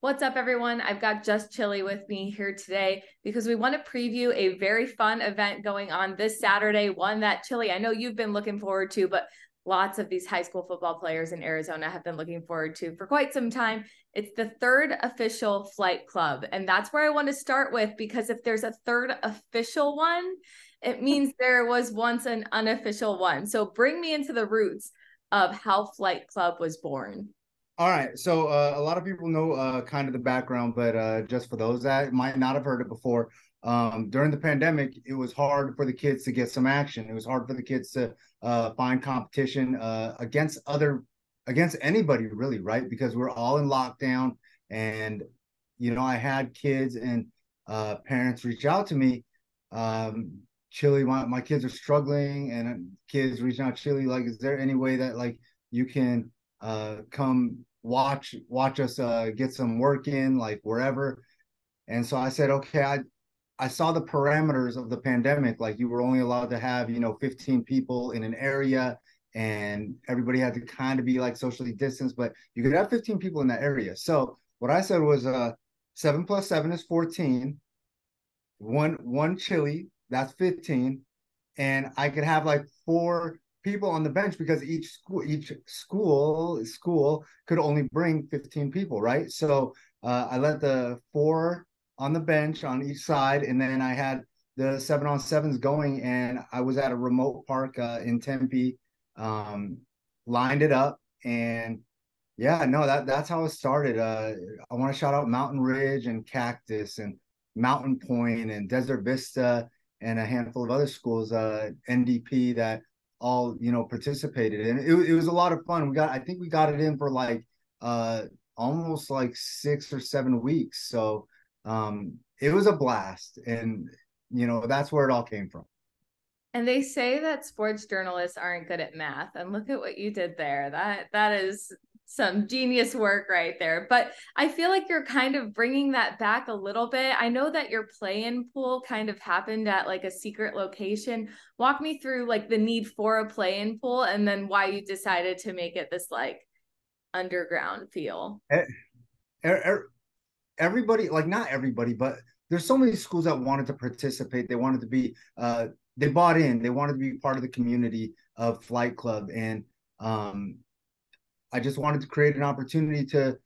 What's up, everyone? I've got Just Chili with me here today because we want to preview a very fun event going on this Saturday, one that Chili, I know you've been looking forward to, but lots of these high school football players in Arizona have been looking forward to for quite some time. It's the third official Flight Club, and that's where I want to start with, because if there's a third official one, it means there was once an unofficial one. So bring me into the roots of how Flight Club was born. All right, so a lot of people know kind of the background, but just for those that might not have heard it before, during the pandemic, it was hard for the kids to get some action. It was hard for the kids to find competition against anybody really, right? Because we're all in lockdown, and I had kids and parents reach out to me. Chili, my kids are struggling, and kids reaching out, Chili, like, is there any way that like you can come watch us get some work in, like wherever. And so I said, okay, I saw the parameters of the pandemic, like you were only allowed to have 15 people in an area, and everybody had to kind of be like socially distanced, but you could have 15 people in that area. So what I said was 7 plus 7 is 14, one chili, that's 15, and I could have like four people on the bench because each school could only bring 15 people, right? So I let the four on the bench on each side, and then I had the 7-on-7s going, and I was at a remote park in Tempe, um, lined it up, and yeah, no, that's how it started. I want to shout out Mountain Ridge and Cactus and Mountain Point and Desert Vista and a handful of other schools, NDP, that all participated, and it was a lot of fun. I think we got it in for like uh almost like 6 or 7 weeks. So it was a blast, and that's where it all came from. And they say that sports journalists aren't good at math. And look at what you did there. That is some genius work right there. But I feel like you're kind of bringing that back a little bit. I know that your play-in pool kind of happened at like a secret location. Walk me through like the need for a play-in pool and then why you decided to make it this like underground feel. E- e- Everybody, like, not everybody, but there's so many schools that wanted to participate. They wanted to be they bought in, they wanted to be part of the community of Flight Club, and um I just wanted to create an opportunity to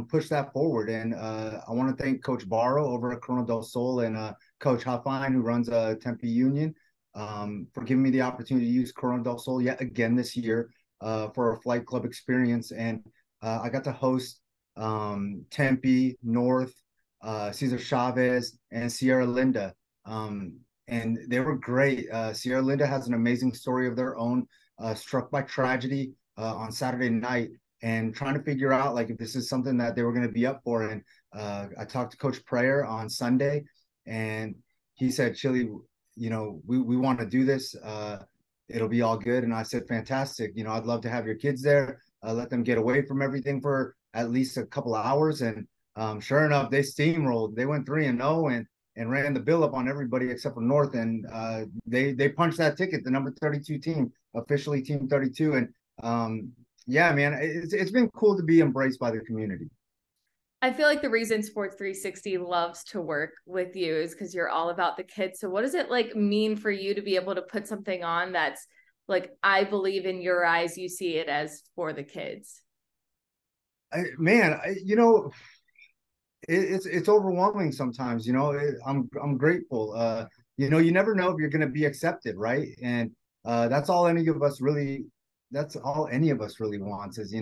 push that forward. And I want to thank Coach Barrow over at Corona del Sol, and Coach Huffine, who runs Tempe Union, for giving me the opportunity to use Corona del Sol yet again this year for a Flight Club experience. And I got to host Tempe, North, Cesar Chavez, and Sierra Linda. And they were great. Sierra Linda has an amazing story of their own, struck by tragedy on Saturday night, and trying to figure out like if this is something that they were going to be up for. And I talked to Coach Prayer on Sunday, and he said, Chili, we want to do this. It'll be all good. And I said, fantastic. I'd love to have your kids there. Let them get away from everything for at least a couple of hours. And sure enough, they steamrolled. They went 3-0 and ran the bill up on everybody except for North. And they punched that ticket, the number 32 team, officially Team 32. And yeah, man, it's been cool to be embraced by the community. I feel like the reason Sports 360 loves to work with you is because you're all about the kids. So what does it like mean for you to be able to put something on that's like, I believe in your eyes, you see it as for the kids? Man, it's overwhelming sometimes. I'm grateful. You never know if you're going to be accepted, right? And that's all any of us really. That's all any of us really wants, is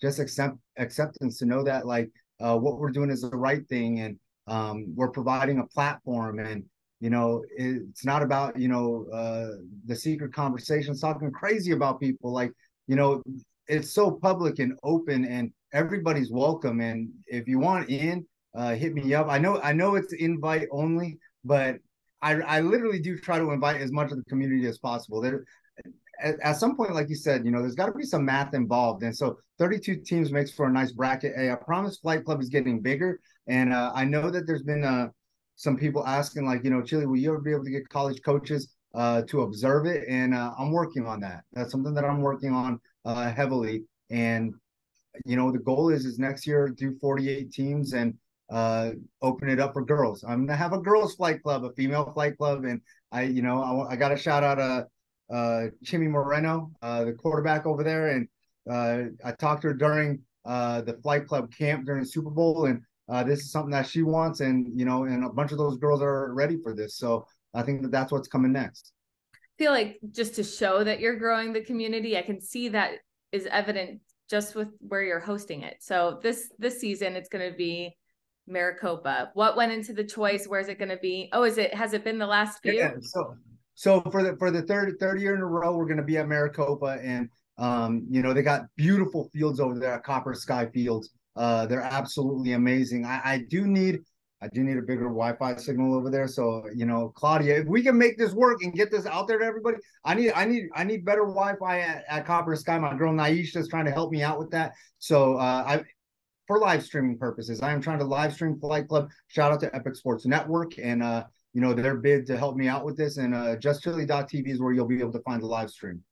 just acceptance, to know that like what we're doing is the right thing, and we're providing a platform. And it's not about the secret conversations talking crazy about people. Like, you know it's so public and open, and everybody's welcome. And if you want in, hit me up. I know it's invite only, but I literally do try to invite as much of the community as possible. At some point, like you said, there's got to be some math involved. And so 32 teams makes for a nice bracket. Hey, I promise Flight Club is getting bigger. And I know that there's been some people asking, like, Chili, will you ever be able to get college coaches to observe it? And I'm working on that. That's something that I'm working on heavily. And the goal is next year do 48 teams and open it up for girls. I'm gonna have a girls flight club, a female flight club, and I got to shout out Chimmy Moreno, the quarterback over there, and I talked to her during the flight club camp during the Super Bowl, and this is something that she wants, and a bunch of those girls are ready for this. So I think that's what's coming next. I feel like just to show that you're growing the community, I can see that is evident just with where you're hosting it. So this season it's going to be Maricopa. What went into the choice? Where's it going to be? Oh, has it been the last few? Yeah, so for the third year in a row, we're going to be at Maricopa, and they got beautiful fields over there at Copper Sky Fields. They're absolutely amazing. I do need a bigger Wi-Fi signal over there. So Claudia, if we can make this work and get this out there to everybody, I need better Wi-Fi at Copper Sky. My girl Naisha is trying to help me out with that. So for live streaming purposes, I am trying to live stream Flight Club. Shout out to Epic Sports Network and their bid to help me out with this. And justchili.tv is where you'll be able to find the live stream.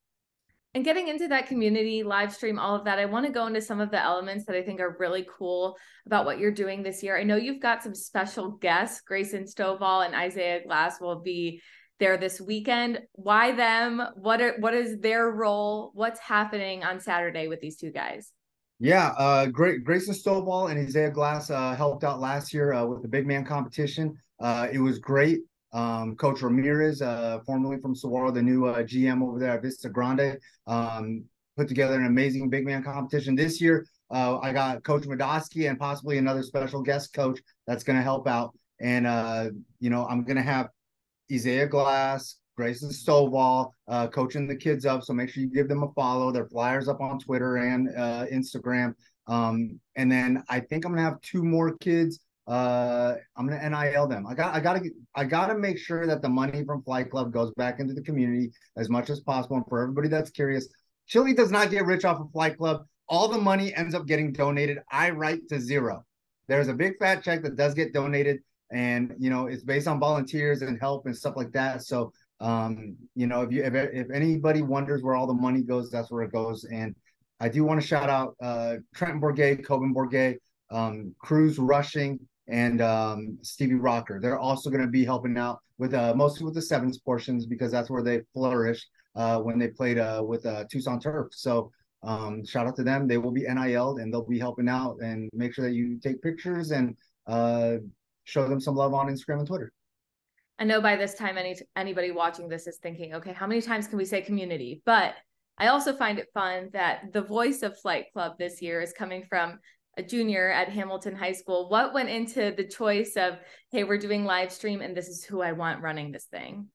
And getting into that community live stream, all of that, I want to go into some of the elements that I think are really cool about what you're doing this year. I know you've got some special guests. Grayson Stovall and Isaiah Glass will be there this weekend. Why them? What is their role? What's happening on Saturday with these two guys? Yeah, Grayson Stovall and Isaiah Glass helped out last year with the big man competition. It was great. Coach Ramirez, formerly from Saguaro, the new GM over there at Vista Grande, put together an amazing big man competition. This year, I got Coach Madosky and possibly another special guest coach that's going to help out. And, I'm going to have Isaiah Glass, Grayson Stovall, coaching the kids up. So make sure you give them a follow. Their flyers up on Twitter and Instagram. And then I think I'm going to have two more kids. I'm gonna NIL them. I gotta make sure that the money from Flight Club goes back into the community as much as possible. And for everybody that's curious, Chili does not get rich off of Flight Club. All the money ends up getting donated. I write to zero. There's a big fat check that does get donated, and it's based on volunteers and help and stuff like that. So if anybody wonders where all the money goes, that's where it goes. And I do want to shout out Trenton Bourget, Coben Bourget, Cruz Rushing, and Stevie Rocker. They're also going to be helping out with mostly with the sevens portions because that's where they flourished when they played with Tucson Turf. So shout out to them. They will be NIL'd and they'll be helping out and make sure that you take pictures and show them some love on Instagram and Twitter. I know by this time anybody watching this is thinking, okay, how many times can we say community? But I also find it fun that the voice of Flight Club this year is coming from a junior at Hamilton High School. What went into the choice of, hey, we're doing live stream and this is who I want running this thing?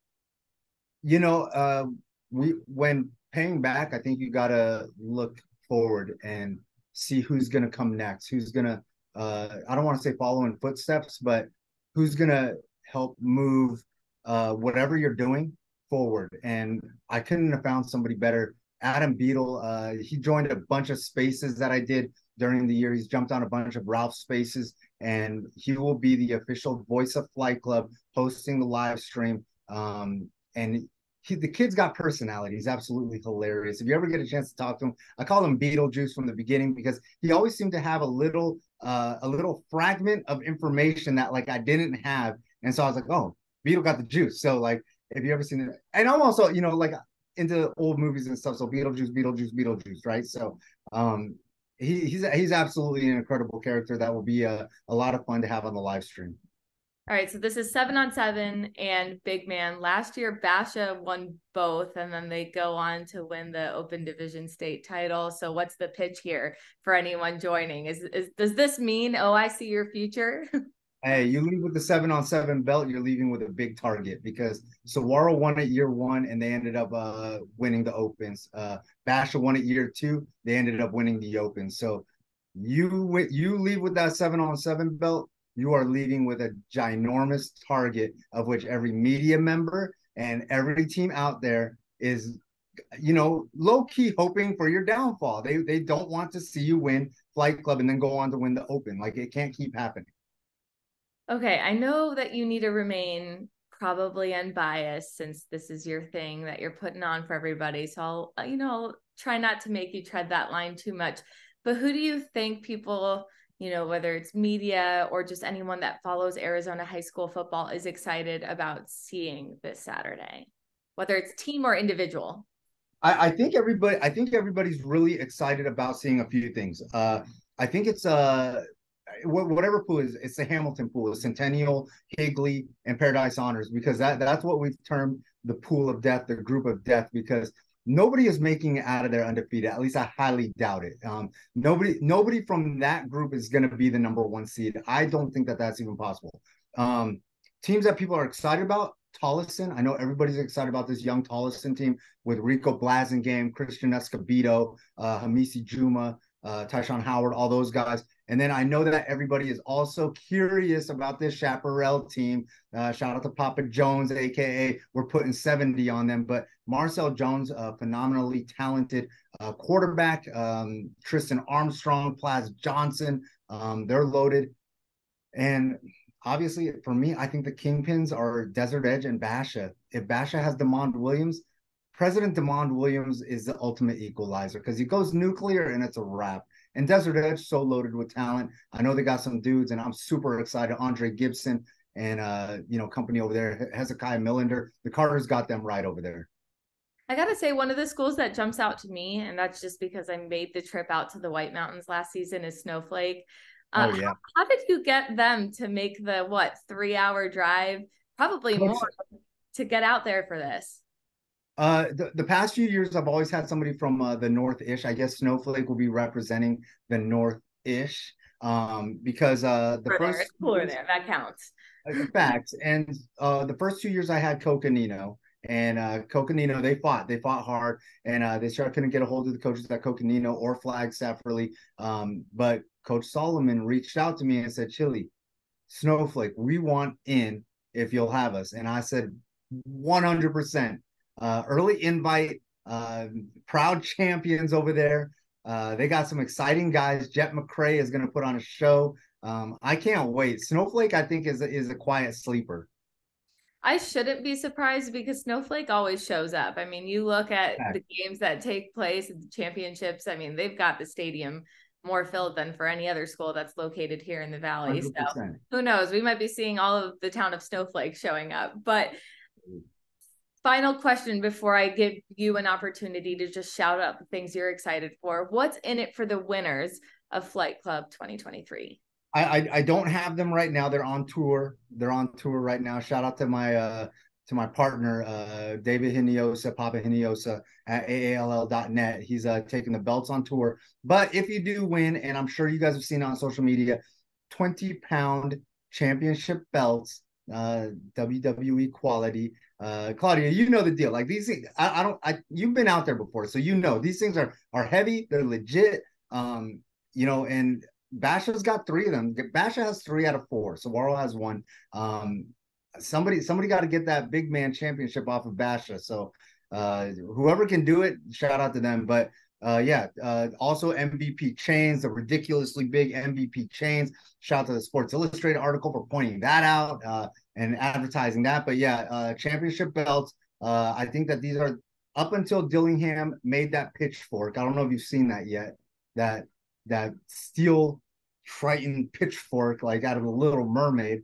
When paying back, I think you got to look forward and see who's going to come next, who's going to, I don't want to say follow in footsteps, but who's going to help move whatever you're doing forward. And I couldn't have found somebody better. Adam Beadle, he joined a bunch of spaces that I did during the year. He's jumped on a bunch of Ralph spaces, and he will be the official voice of Flight Club, hosting the live stream. And the kid's got personality. He's absolutely hilarious. If you ever get a chance to talk to him, I call him Beetlejuice from the beginning because he always seemed to have a little fragment of information that like I didn't have, and so I was like, oh, Beetle got the juice. So like, if you ever seen it, and I'm also like into old movies and stuff. So Beetlejuice, right? So he's absolutely an incredible character that will be a lot of fun to have on the live stream. All right, so this is 7-on-7 and Big Man. Last year, Basha won both, and then they go on to win the Open Division state title. So what's the pitch here for anyone joining? Does this mean, oh, I see your future? Hey, you leave with the 7-on-7 belt, you're leaving with a big target because Saguaro won it year one and they ended up winning the Opens. Basha won it year two, they ended up winning the Opens. So you leave with that 7-on-7 belt, you are leaving with a ginormous target of which every media member and every team out there is, low-key hoping for your downfall. They don't want to see you win Flight Club and then go on to win the Open. Like, it can't keep happening. Okay, I know that you need to remain probably unbiased since this is your thing that you're putting on for everybody. So I'll try not to make you tread that line too much. But who do you think people, whether it's media or just anyone that follows Arizona high school football, is excited about seeing this Saturday, whether it's team or individual? I think everybody's really excited about seeing a few things. I think it's whatever pool is, it's the Hamilton pool, the Centennial, Higley, and Paradise Honors, because that's what we've termed the pool of death, the group of death, because nobody is making it out of there undefeated. At least I highly doubt it. Nobody from that group is going to be the number one seed. I don't think that that's even possible. Teams that people are excited about, Tolleson. I know everybody's excited about this young Tolleson team with Rico Blasingame, Christian Escobedo, Hamisi Juma, Tyshawn Howard, all those guys. And then I know that everybody is also curious about this Chaparral team. Shout out to Papa Jones, aka we're putting 70 on them. But Marcel Jones, phenomenally talented quarterback. Tristan Armstrong, Plaz Johnson, they're loaded. And obviously, for me, I think the kingpins are Desert Edge and Basha. If Basha has DeMond Williams, President DeMond Williams is the ultimate equalizer because he goes nuclear and it's a wrap. And Desert Edge, so loaded with talent. I know they got some dudes, and I'm super excited. Andre Gibson and company over there, Hezekiah Millender. The Carters got them right over there. I gotta say, one of the schools that jumps out to me, and that's just because I made the trip out to the White Mountains last season, is Snowflake. Oh yeah. How did you get them to make the 3-hour drive, probably more, to get out there for this? The past few years, I've always had somebody from the North-ish. I guess Snowflake will be representing the North-ish because the first it's cooler there. That counts. Facts. And the first 2 years I had Coconino. And Coconino, they fought hard, and they sure couldn't get a hold of the coaches at Coconino or Flagstaff really. But Coach Solomon reached out to me and said, Chili, Snowflake, we want in if you'll have us. And I said, 100%. Early invite, proud champions over there. They got some exciting guys. Jet McCray is going to put on a show. I can't wait. Snowflake, I think, is a quiet sleeper. I shouldn't be surprised because Snowflake always shows up. I mean, you look at the games that take place at the championships. I mean, they've got the stadium more filled than for any other school that's located here in the Valley. 100%. So who knows? We might be seeing all of the town of Snowflake showing up. But final question before I give you an opportunity to just shout out the things you're excited for. What's in it for the winners of Flight Club 2023? I don't have them right now. They're on tour. They're on tour right now. Shout out to my partner, David Hiniosa, Papa Hiniosa at AALL.net. He's taking the belts on tour. But if you do win, and I'm sure you guys have seen it on social media, 20-pound championship belts, WWE quality. Claudia, you know the deal. Like these things, you've been out there before, so you know these things are heavy. They're legit. And Basha's got 3 of them. Basha has 3 out of 4. Saguaro has 1. Somebody got to get that big man championship off of Basha. So whoever can do it, shout out to them. But also MVP chains, the ridiculously big MVP chains. Shout out to the Sports Illustrated article for pointing that out and advertising that. But championship belts. I think that these are up until Dillingham made that pitchfork. I don't know if you've seen that yet. That steel Triton pitchfork, like out of the Little Mermaid.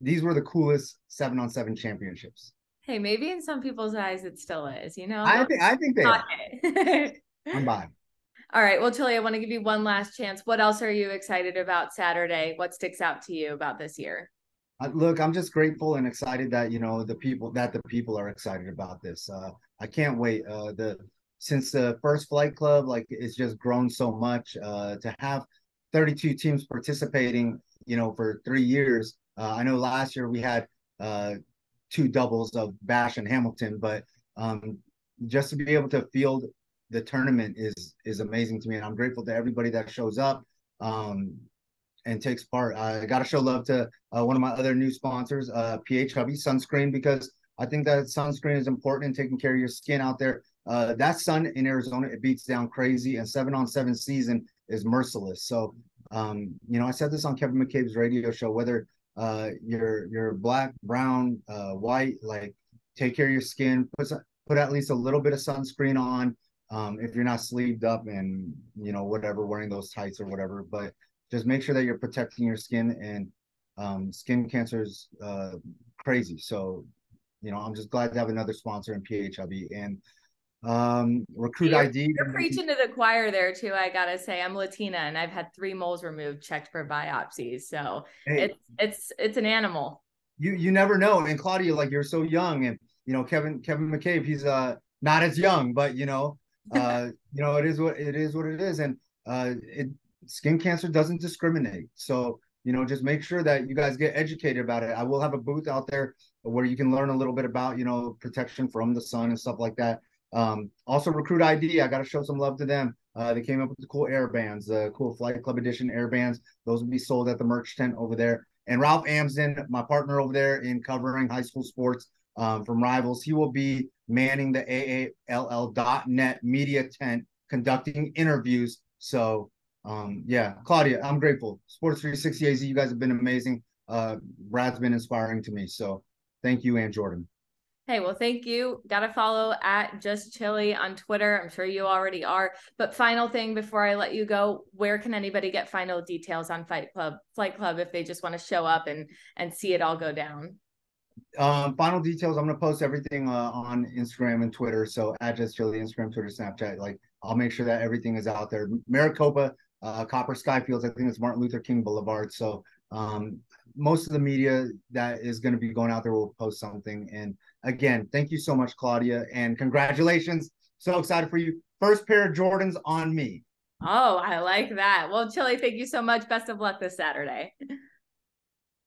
These were the coolest 7-on-7 championships. Hey, maybe in some people's eyes it still is, I think they are. I'm by. All right. Well, Chili, I want to give you one last chance. What else are you excited about Saturday? What sticks out to you about this year? Look, I'm just grateful and excited that the people are excited about this. I can't wait. Since the first Flight Club, like it's just grown so much. To have 32 teams participating, for 3 years. I know last year we had 2 doubles of Bash and Hamilton, but just to be able to field the tournament is amazing to me, and I'm grateful to everybody that shows up and takes part. I got to show love to one of my other new sponsors, PH Hubby Sunscreen, because I think that sunscreen is important in taking care of your skin out there. That sun in Arizona, it beats down crazy, and 7-on-7 season is merciless. So, I said this on Kevin McCabe's radio show, whether you're black, brown, white, like take care of your skin, put at least a little bit of sunscreen on. if you're not sleeved up and whatever, wearing those tights or whatever. But just make sure that you're protecting your skin, and skin cancer is crazy. So I'm just glad to have another sponsor in PHLB. And Recruit You're, ID. you're preaching to the choir there too. I gotta say, I'm Latina and I've had 3 moles removed, checked for biopsies. So Hey, it's an animal. you never know. And Claudia, like, you're so young, and Kevin McCabe, he's not as young, but it is what it is. And it skin cancer doesn't discriminate. So just make sure that you guys get educated about it. I will have a booth out there where you can learn a little bit about protection from the sun and stuff like that. Also, Recruit ID, I got to show some love to them. They came up with the cool air bands, the cool Flight Club edition air bands. Those will be sold at the merch tent over there. And Ralph Amsden, my partner over there in covering high school sports from Rivals, he will be manning the AALL.net media tent, conducting interviews. So, yeah, Claudia, I'm grateful. Sports 360 AZ, you guys have been amazing. Brad's been inspiring to me. So thank you, and Jordan. Hey, well, thank you. Got to follow at Just Chili on Twitter. I'm sure you already are. But final thing before I let you go, where can anybody get final details on Flight Club if they just want to show up and see it all go down? Final details, I'm going to post everything on Instagram and Twitter. So at Just Chili, Instagram, Twitter, Snapchat. Like, I'll make sure that everything is out there. Maricopa, Copper Skyfields, I think it's Martin Luther King Boulevard. So most of the media that is going to be going out there will post something. And again, thank you so much, Claudia, and congratulations. So excited for you. First pair of Jordans on me. Oh, I like that. Well, Chili, thank you so much. Best of luck this Saturday.